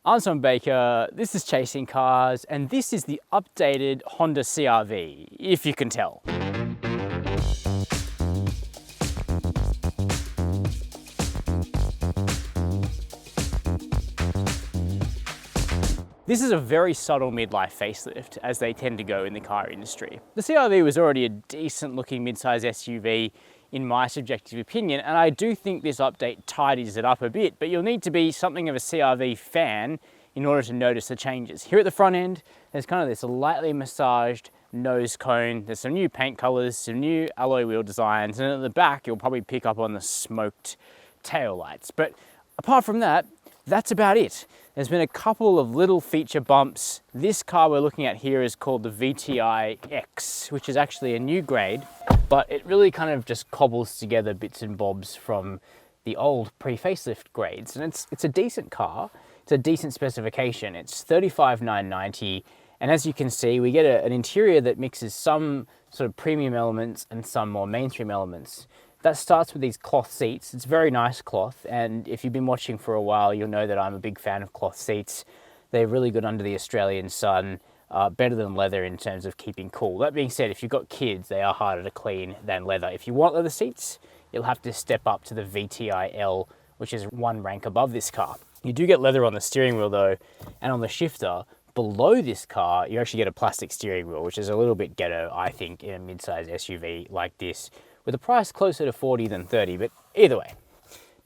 I'm Tom Baker, this is Chasing Cars, and this is the updated Honda CR-V, if you can tell. This is a very subtle midlife facelift, as they tend to go in the car industry. The CR-V was already a decent looking midsize SUV in my subjective opinion, and I do think this update tidies it up a bit, but you'll need to be something of a CR-V fan in order to notice the changes. Here at the front end, there's kind of this lightly massaged nose cone, there's some new paint colors, some new alloy wheel designs, and at the back you'll probably pick up on the smoked tail lights. But apart from that, that's about it. There's been a couple of little feature bumps. This car we're looking at here is called the VTI X, which is actually a new grade, but it really kind of just cobbles together bits and bobs from the old pre-facelift grades. And it's a decent car. It's a decent specification. It's $35,990. And as you can see, we get an interior that mixes some sort of premium elements and some more mainstream elements. That starts with these cloth seats. It's very nice cloth, and if you've been watching for a while, you'll know that I'm a big fan of cloth seats. They're really good under the Australian sun, better than leather in terms of keeping cool. That being said, if you've got kids, they are harder to clean than leather. If you want leather seats, you'll have to step up to the VTI L, which is one rank above this car. You do get leather on the steering wheel though, and on the shifter. Below this car, you actually get a plastic steering wheel, which is a little bit ghetto, I think, in a mid-size SUV like this, with a price closer to 40 than 30, but either way.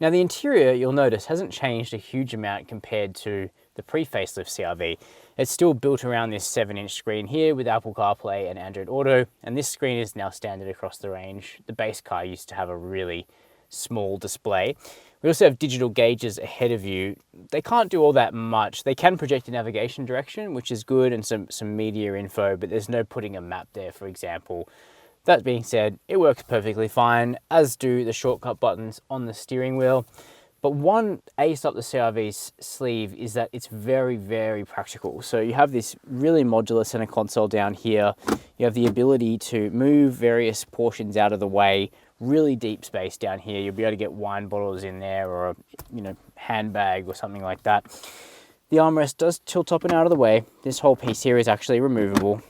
Now the interior, you'll notice, hasn't changed a huge amount compared to the pre-facelift CR-V. It's still built around this 7-inch screen here with Apple CarPlay and Android Auto, and this screen is now standard across the range. The base car used to have a really small display. We also have digital gauges ahead of you. They can't do all that much. They can project a navigation direction, which is good, and some media info, but there's no putting a map there, for example. That being said, it works perfectly fine, as do the shortcut buttons on the steering wheel. But one ace up the CR-V's sleeve is that it's very, very practical. So you have this really modular center console down here. You have the ability to move various portions out of the way, really deep space down here. You'll be able to get wine bottles in there or a handbag or something like that. The armrest does tilt up and out of the way. This whole piece here is actually removable.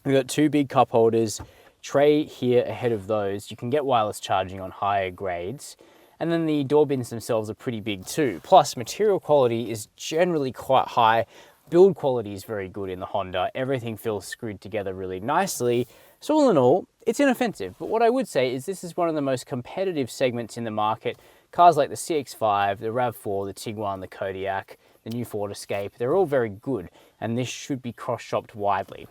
We've got two big cup holders, tray here ahead of those. You can get wireless charging on higher grades. And then the door bins themselves are pretty big too. Plus, material quality is generally quite high. Build quality is very good in the Honda. Everything feels screwed together really nicely. So all in all, it's inoffensive. But what I would say is this is one of the most competitive segments in the market. Cars like the CX-5, the RAV4, the Tiguan, the Kodiaq, the new Ford Escape, they're all very good. And this should be cross-shopped widely.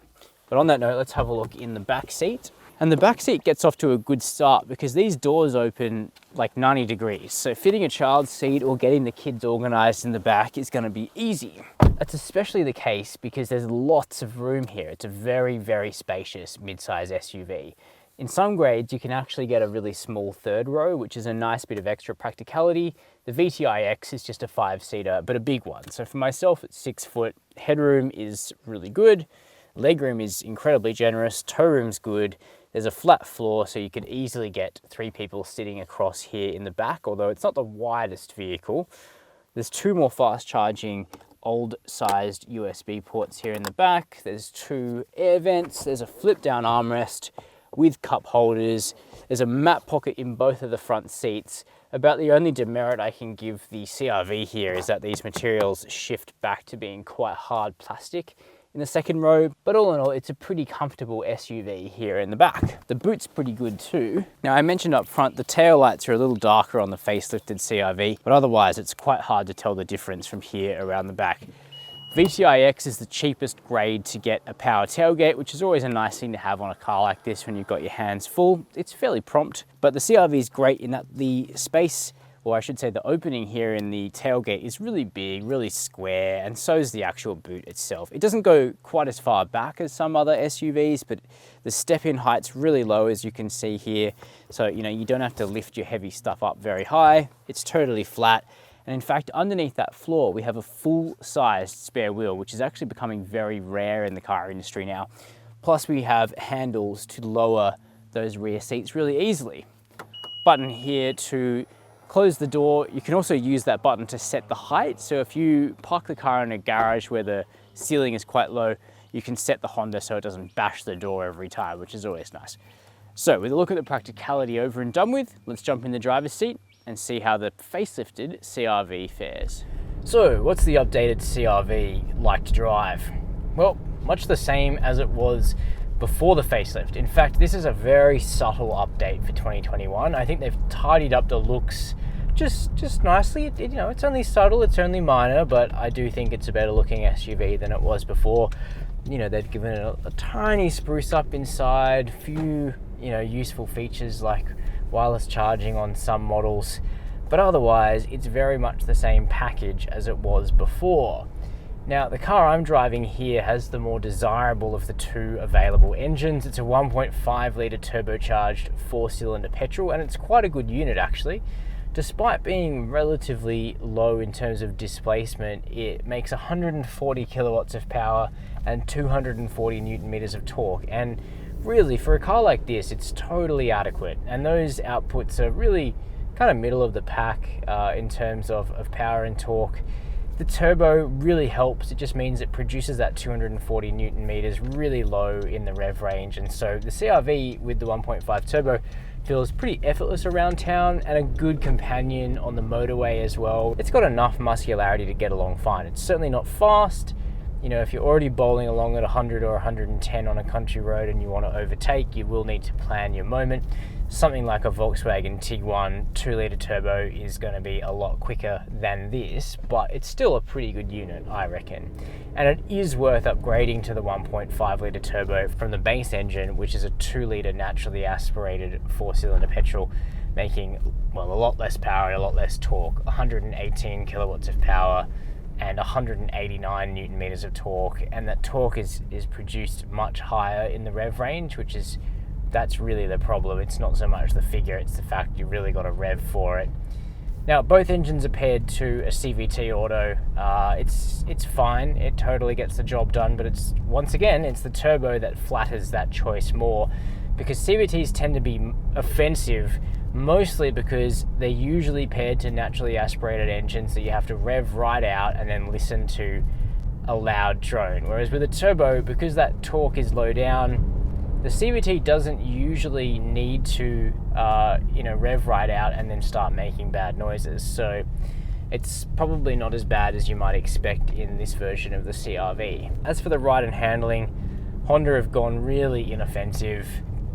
But on that note, let's have a look in the back seat. And the back seat gets off to a good start because these doors open like 90 degrees. So fitting a child's seat or getting the kids organized in the back is going to be easy. That's especially the case because there's lots of room here. It's a very, very spacious mid-size SUV. In some grades, you can actually get a really small third row, which is a nice bit of extra practicality. The VTI X is just a 5-seater, but a big one. So for myself, it's 6 foot. Headroom is really good. Legroom is incredibly generous. Toe room's good. There's a flat floor, so you could easily get 3 people sitting across here in the back, although it's not the widest vehicle. There's 2 more fast charging old-sized USB ports here in the back. There's 2 air vents. There's a flip-down armrest with cup holders. There's a map pocket in both of the front seats. About the only demerit I can give the CR-V here is that these materials shift back to being quite hard plastic in the second row, but all in all, it's a pretty comfortable SUV here in the back. The boot's pretty good too. Now, I mentioned up front, the tail lights are a little darker on the facelifted CR-V, but otherwise it's quite hard to tell the difference from here around the back. VTI X is the cheapest grade to get a power tailgate, which is always a nice thing to have on a car like this when you've got your hands full. It's fairly prompt, but the CR-V is great in that the space, or I should say the opening here in the tailgate, is really big, really square, and so is the actual boot itself. It doesn't go quite as far back as some other SUVs, but the step-in height's really low, as you can see here. So, you don't have to lift your heavy stuff up very high. It's totally flat. And in fact, underneath that floor, we have a full-sized spare wheel, which is actually becoming very rare in the car industry now. Plus, we have handles to lower those rear seats really easily. Button here to close the door. You can also use that button to set the height. So if you park the car in a garage where the ceiling is quite low, you can set the Honda so it doesn't bash the door every time, which is always nice. So with a look at the practicality over and done with, let's jump in the driver's seat and see how the facelifted CR-V fares. So what's the updated CR-V like to drive? Well, much the same as it was before the facelift. In fact, this is a very subtle update for 2021. I think they've tidied up the looks just nicely. You know, it's only subtle, it's only minor, but I do think it's a better looking SUV than it was before. You know, they've given it a tiny spruce up inside, few, you know, useful features like wireless charging on some models, but otherwise it's very much the same package as it was before. Now, the car I'm driving here has the more desirable of the two available engines. It's a 1.5 litre turbocharged 4-cylinder petrol, and it's quite a good unit actually. Despite being relatively low in terms of displacement, it makes 140 kilowatts of power and 240 newton meters of torque. And really, for a car like this, it's totally adequate. And those outputs are really kind of middle of the pack in terms of power and torque. The turbo really helps. It just means it produces that 240 newton meters really low in the rev range. And so the CR-V with the 1.5 turbo feels pretty effortless around town and a good companion on the motorway as well. It's got enough muscularity to get along fine. It's certainly not fast. You know, if you're already bowling along at 100 or 110 on a country road and you want to overtake, you will need to plan your moment. Something like a Volkswagen Tiguan 2-litre turbo is going to be a lot quicker than this, but it's still a pretty good unit, I reckon. And it is worth upgrading to the 1.5-litre turbo from the base engine, which is a 2-litre naturally aspirated 4-cylinder petrol, making, well, a lot less power and a lot less torque, 118 kilowatts of power and 189 newton meters of torque. And that torque is produced much higher in the rev range, that's really the problem. It's not so much the figure, it's the fact you really got to rev for it. Now, both engines are paired to a CVT auto. It's fine, it totally gets the job done, but it's the turbo that flatters that choice more, because CVTs tend to be offensive, mostly because they're usually paired to naturally aspirated engines that you have to rev right out and then listen to a loud drone. Whereas with a turbo, because that torque is low down, the CVT doesn't usually need to, rev right out and then start making bad noises. So it's probably not as bad as you might expect in this version of the CR-V. As for the ride and handling, Honda have gone really inoffensive.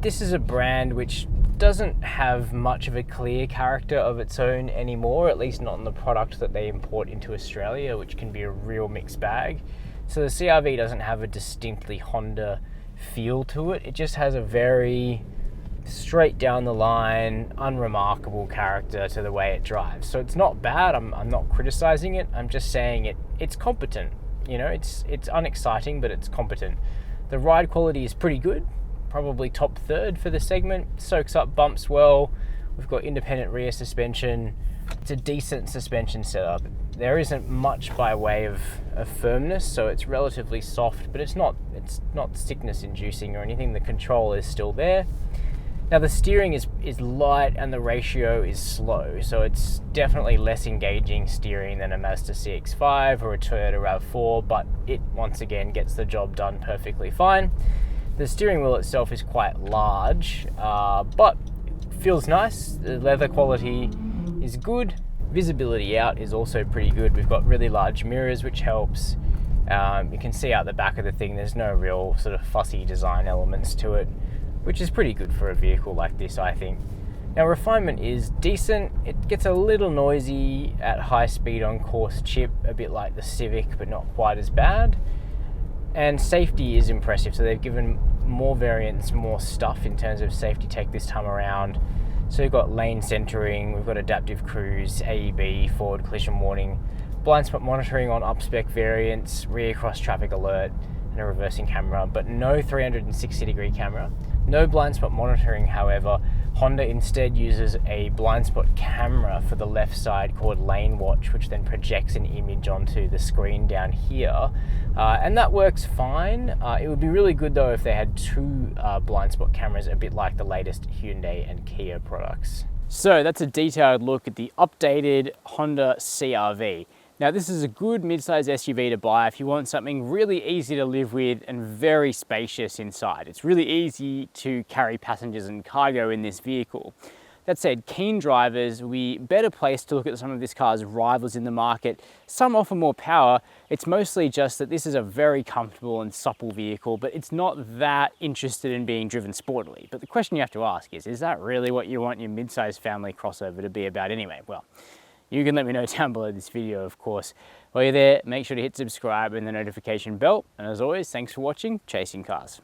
This is a brand which doesn't have much of a clear character of its own anymore, at least not in the product that they import into Australia, which can be a real mixed bag. So the CR-V doesn't have a distinctly Honda feel to it. It just has a very straight down the line, unremarkable character to the way it drives. So it's not bad. I'm not criticizing it. I'm just saying it's competent. You know, it's unexciting, but it's competent. The ride quality is pretty good, probably top third for the segment. Soaks up bumps well. We've got independent rear suspension. It's a decent suspension setup. There isn't much by way of firmness, so it's relatively soft, but it's not sickness inducing or anything. The control is still there. Now the steering is light and the ratio is slow, so it's definitely less engaging steering than a Mazda CX-5 or a Toyota RAV4, but it once again gets the job done perfectly fine. The steering wheel itself is quite large, but feels nice. The leather quality is good. Visibility out is also pretty good. We've got really large mirrors, which helps. You can see out the back of the thing. There's no real sort of fussy design elements to it, which is pretty good for a vehicle like this, I think. Now, refinement is decent. It gets a little noisy at high speed on coarse chip, a bit like the Civic, but not quite as bad. And safety is impressive. So they've given more variants, more stuff in terms of safety tech this time around. So we've got lane centering, we've got adaptive cruise, AEB, forward collision warning, blind spot monitoring on up-spec variants, rear cross traffic alert, and a reversing camera, but no 360-degree camera. No blind spot monitoring, however. Honda instead uses a blind spot camera for the left side called Lane Watch, which then projects an image onto the screen down here. And that works fine. It would be really good though if they had two blind spot cameras, a bit like the latest Hyundai and Kia products. So that's a detailed look at the updated Honda CR-V. Now this is a good mid-size SUV to buy if you want something really easy to live with and very spacious inside. It's really easy to carry passengers and cargo in this vehicle. That said, keen drivers will be better placed to look at some of this car's rivals in the market. Some offer more power. It's mostly just that this is a very comfortable and supple vehicle, but it's not that interested in being driven sportily. But the question you have to ask is that really what you want your mid-size family crossover to be about anyway? Well, you can let me know down below this video, of course. While you're there, make sure to hit subscribe and the notification bell. And as always, thanks for watching Chasing Cars.